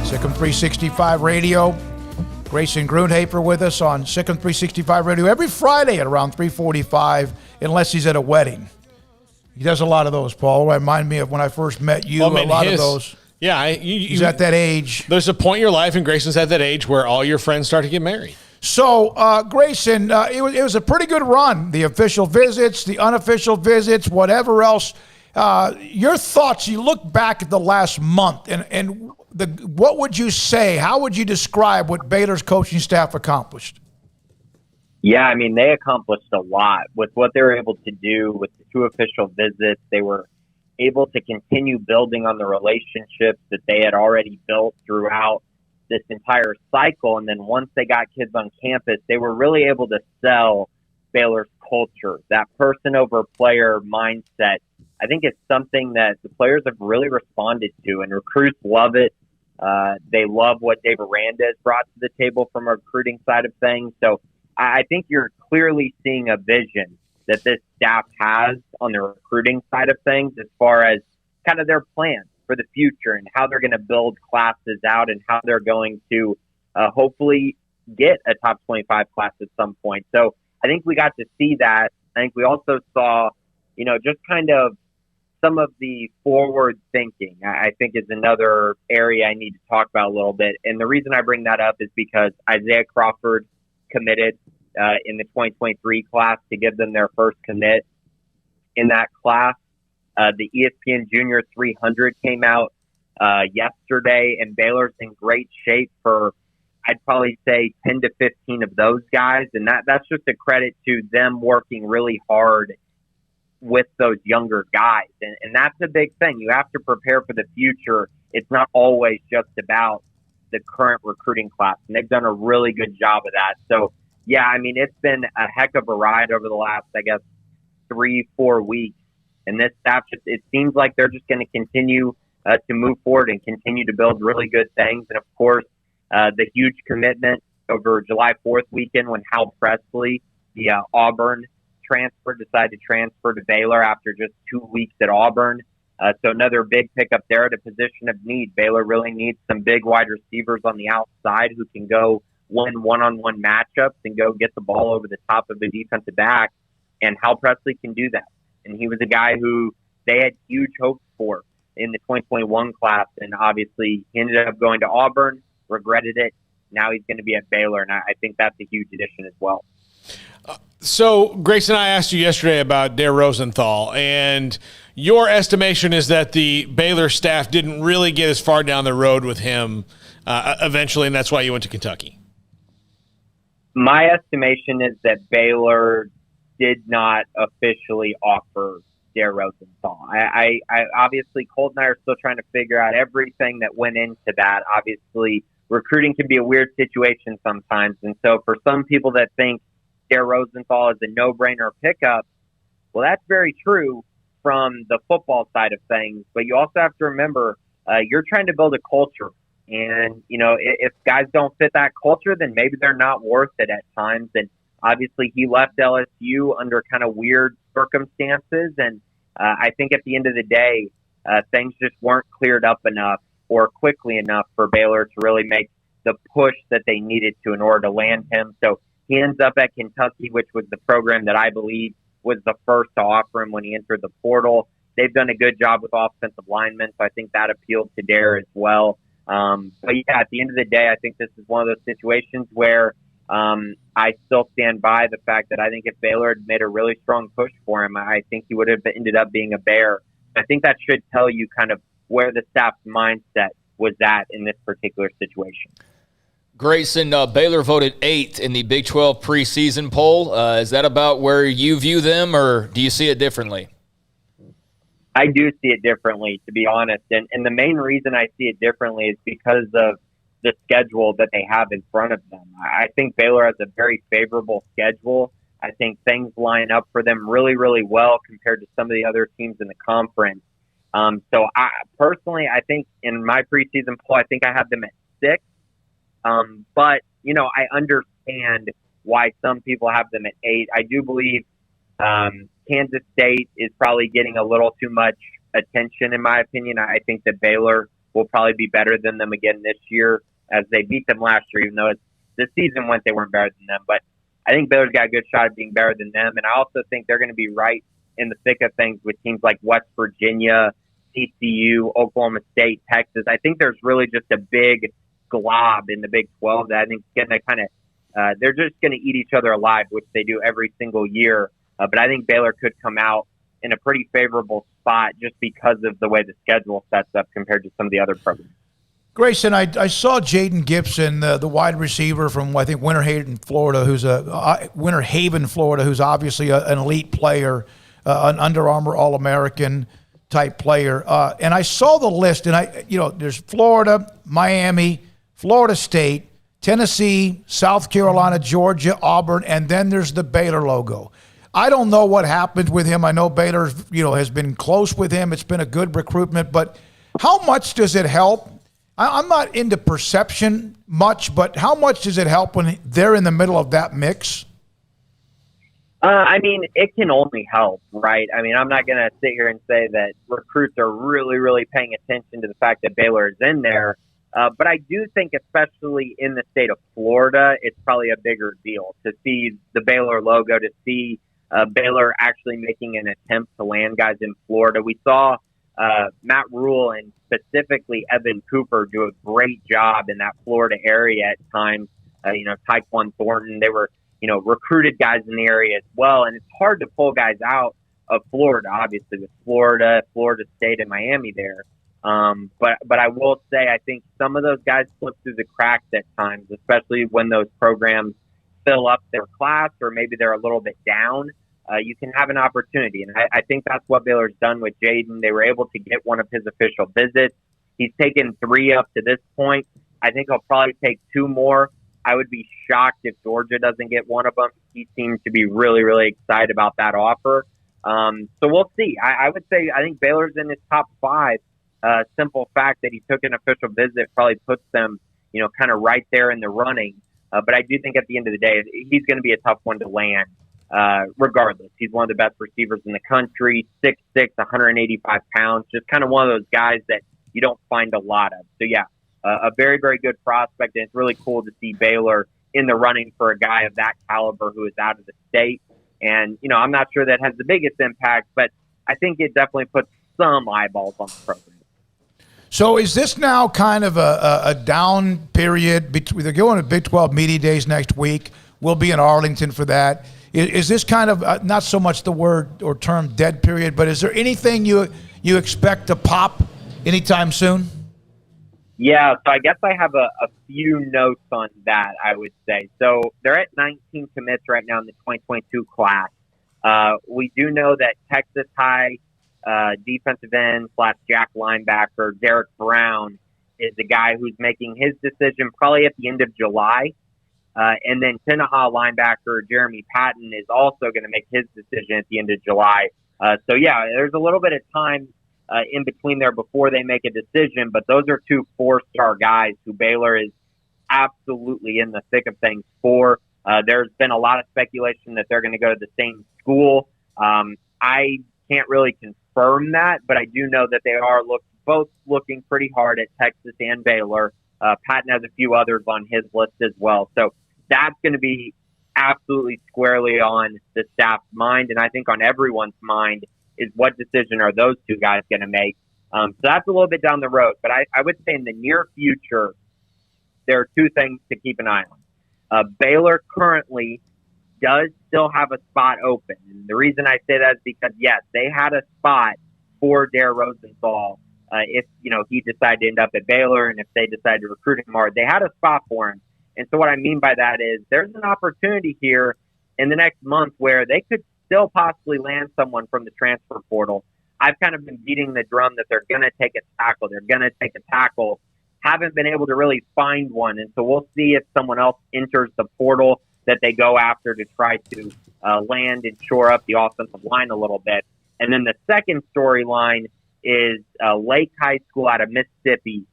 SicEm365 Radio. Grayson Grundhafer with us on SicEm365 Radio every Friday at around 3:45, unless he's at a wedding. He does a lot of those, Paul. Remind me of when I first met you, of those. Yeah. He's at that age. There's a point in your life, and Grayson's at that age, where all your friends start to get married. So, Grayson, it was a pretty good run. The official visits, the unofficial visits, whatever else. Your thoughts, you look back at the last month, and what would you say? How would you describe what Baylor's coaching staff accomplished? Yeah, I mean, they accomplished a lot with what they were able to do with the 2 official visits. They were able to continue building on the relationships that they had already built throughout this entire cycle. And then once they got kids on campus, they were really able to sell Baylor's culture, that person over player mindset. I think it's something that the players have really responded to, and recruits love it. They love what Dave Aranda has brought to the table from a recruiting side of things. So I think you're clearly seeing a vision that this staff has on the recruiting side of things as far as kind of their plans for the future and how they're going to build classes out and how they're going to hopefully get a top 25 class at some point. So I think we got to see that. I think we also saw, just kind of some of the forward thinking, I think, is another area I need to talk about a little bit. And the reason I bring that up is because Isaiah Crawford committed in the 2023 class to give them their first commit in that class. The ESPN Junior 300 came out yesterday, and Baylor's in great shape for, I'd probably say, 10 to 15 of those guys. And that's just a credit to them working really hard with those younger guys. And that's a big thing. You have to prepare for the future. It's not always just about the current recruiting class. And they've done a really good job of that. So, yeah, I mean, it's been a heck of a ride over the last, 3-4 weeks. And this staff, it seems like they're just going to continue to move forward and continue to build really good things. And, of course, the huge commitment over July 4th weekend when Hal Presley, the Auburn transfer, decided to transfer to Baylor after just 2 weeks at Auburn. So another big pickup there at a position of need. Baylor really needs some big wide receivers on the outside who can go win one-on-one matchups and go get the ball over the top of the defensive back. And Hal Presley can do that. And he was a guy who they had huge hopes for in the 2021 class. And obviously he ended up going to Auburn, regretted it. Now he's going to be at Baylor. And I think that's a huge addition as well. So, Grayson, I asked you yesterday about Dare Rosenthal, and your estimation is that the Baylor staff didn't really get as far down the road with him eventually, and that's why you went to Kentucky. My estimation is that Baylor did not officially offer Dare Rosenthal. I obviously, Colt and I are still trying to figure out everything that went into that. Obviously, recruiting can be a weird situation sometimes, and so for some people that think Dare Rosenthal is a no-brainer pickup, well, that's very true from the football side of things. But you also have to remember, you're trying to build a culture. And, if guys don't fit that culture, then maybe they're not worth it at times. And obviously he left LSU under kind of weird circumstances. And I think at the end of the day, things just weren't cleared up enough or quickly enough for Baylor to really make the push that they needed to in order to land him. So he ends up at Kentucky, which was the program that I believe was the first to offer him when he entered the portal. They've done a good job with offensive linemen, so I think that appealed to Dare as well. But yeah, at the end of the day, I think this is one of those situations where I still stand by the fact that I think if Baylor had made a really strong push for him, I think he would have ended up being a Bear. I think that should tell you kind of where the staff's mindset was at in this particular situation. Grayson, Baylor voted 8th in the Big 12 preseason poll. Is that about where you view them, or do you see it differently? I do see it differently, to be honest. And the main reason I see it differently is because of the schedule that they have in front of them. I think Baylor has a very favorable schedule. I think things line up for them really, really well compared to some of the other teams in the conference. So I think in my preseason poll, I think I have them at 6. But, I understand why some people have them at 8. I do believe Kansas State is probably getting a little too much attention, in my opinion. I think that Baylor will probably be better than them again this year, as they beat them last year, even though the season went, they weren't better than them. But I think Baylor's got a good shot at being better than them. And I also think they're going to be right in the thick of things with teams like West Virginia, TCU, Oklahoma State, Texas. I think there's really just a big glob in the Big 12 that I think is going to kind of they're just going to eat each other alive, which they do every single year. But I think Baylor could come out in a pretty favorable spot just because of the way the schedule sets up compared to some of the other programs. Grayson, I saw Jayden Gibson, the wide receiver from, I think, Winter Haven, Florida, who's obviously an elite player, an Under Armour All-American type player. And I saw the list, and there's Florida, Miami, Florida State, Tennessee, South Carolina, Georgia, Auburn, and then there's the Baylor logo. I don't know what happened with him. I know Baylor, has been close with him. It's been a good recruitment, but how much does it help? I'm not into perception much, but how much does it help when they're in the middle of that mix? I mean, it can only help, right? I mean, I'm not going to sit here and say that recruits are really, really paying attention to the fact that Baylor is in there. But I do think, especially in the state of Florida, it's probably a bigger deal to see the Baylor logo, to see Baylor actually making an attempt to land guys in Florida. We saw Matt Rule and specifically Evan Cooper do a great job in that Florida area at times. Tyquan Thornton, they were, recruited guys in the area as well. And it's hard to pull guys out of Florida, obviously, with Florida State, and Miami there. But I will say, I think some of those guys slip through the cracks at times, especially when those programs fill up their class or maybe they're a little bit down. You can have an opportunity. And I think that's what Baylor's done with Jayden. They were able to get one of his official visits. He's taken 3 up to this point. I think he'll probably take 2 more. I would be shocked if Georgia doesn't get one of them. He seems to be really, really excited about that offer. So we'll see. I would say I think Baylor's in his top 5. Simple fact that he took an official visit probably puts them, kind of right there in the running. But I do think at the end of the day, he's going to be a tough one to land. Regardless, he's one of the best receivers in the country, 6'6", 185 pounds, just kind of one of those guys that you don't find a lot of. So yeah, a very, very good prospect, and it's really cool to see Baylor in the running for a guy of that caliber who is out of the state. And, I'm not sure that has the biggest impact, but I think it definitely puts some eyeballs on the program. So is this now kind of a down period? They're going to Big 12 Media Days next week. We'll be in Arlington for that. Is this kind of not so much the word or term dead period, but is there anything you expect to pop anytime soon? Yeah, so I guess I have a few notes on that, I would say. So they're at 19 commits right now in the 2022 class. We do know that Texas High defensive end / jack linebacker Derek Brown is the guy who's making his decision probably at the end of July. And then Tenaha linebacker Jeremy Patton is also going to make his decision at the end of July. So, yeah, there's a little bit of time in between there before they make a decision, but those are 2 4-star guys who Baylor is absolutely in the thick of things for. There's been a lot of speculation that they're going to go to the same school. I can't really confirm that, but I do know that they are both looking pretty hard at Texas and Baylor. Patton has a few others on his list as well. So that's going to be absolutely squarely on the staff's mind, and I think on everyone's mind is what decision are those 2 guys going to make. So that's a little bit down the road, but I would say in the near future, there are 2 things to keep an eye on. Baylor currently does still have a spot open. And the reason I say that is because, yes, they had a spot for Dare Rosenthal if, he decided to end up at Baylor and if they decided to recruit him hard. They had a spot for him. And so what I mean by that is there's an opportunity here in the next month where they could still possibly land someone from the transfer portal. I've kind of been beating the drum that they're going to take a tackle. Haven't been able to really find one. And so we'll see if someone else enters the portal that they go after to try to land and shore up the offensive line a little bit. And then the second storyline is Lake High School out of Mississippi.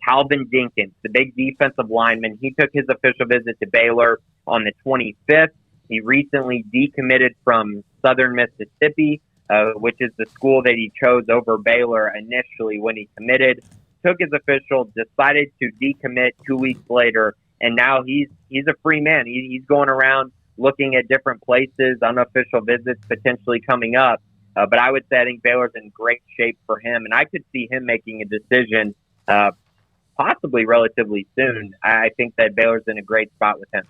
Calvin Jenkins, the big defensive lineman, he took his official visit to Baylor on the 25th. He recently decommitted from Southern Mississippi, which is the school that he chose over Baylor initially when he committed. took his official, decided to decommit 2 weeks later, and now he's a free man. He's going around looking at different places, unofficial visits potentially coming up. But I would say I think Baylor's in great shape for him, and I could see him making a decision possibly relatively soon. I think that Baylor's in a great spot with him.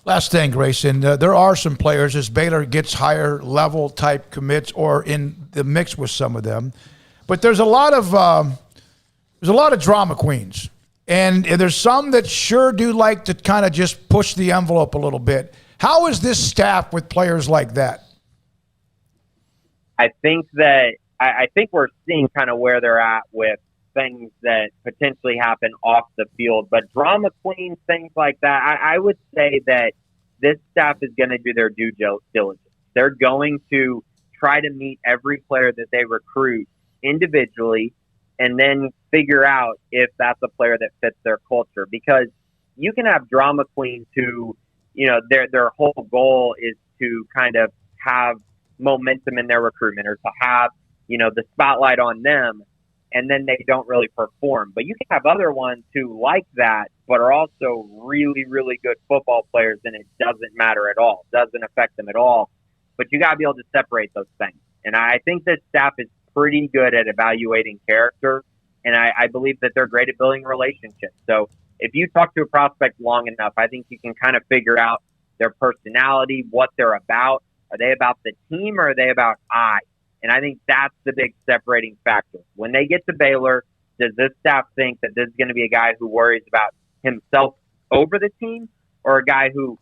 Last thing, Grayson, there are some players as Baylor gets higher level type commits or in the mix with some of them, but there's a lot of drama queens, and there's some that sure do like to kind of just push the envelope a little bit. How is this staff with players like that? I think we're seeing kind of where they're at with things that potentially happen off the field, but drama queens, things like that, I would say that this staff is going to do their due diligence. They're going to try to meet every player that they recruit individually and then figure out if that's a player that fits their culture, because you can have drama queens who, their whole goal is to kind of have momentum in their recruitment or to have, the spotlight on them, and then they don't really perform. But you can have other ones who like that, but are also really, really good football players, and it doesn't matter at all. It doesn't affect them at all. But you got to be able to separate those things. And I think this staff is pretty good at evaluating character, and I believe that they're great at building relationships. So if you talk to a prospect long enough, I think you can kind of figure out their personality, what they're about. Are they about the team, or are they about I? And I think that's the big separating factor. When they get to Baylor, does this staff think that this is going to be a guy who worries about himself over the team, or a guy who,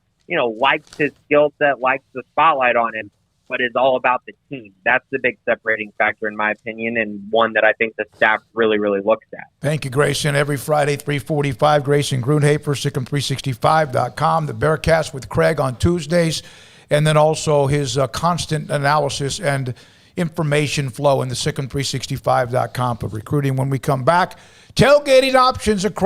likes his skill set, likes the spotlight on him, but is all about the team? That's the big separating factor, in my opinion, and one that I think the staff really, really looks at. Thank you, Grayson. Every Friday, 3:45, Grayson Grunhafer, SicEm365.com. The Bearcast with Craig on Tuesdays, and then also his constant analysis and information flow in the SicEm365.com for recruiting. When we come back, tailgating options across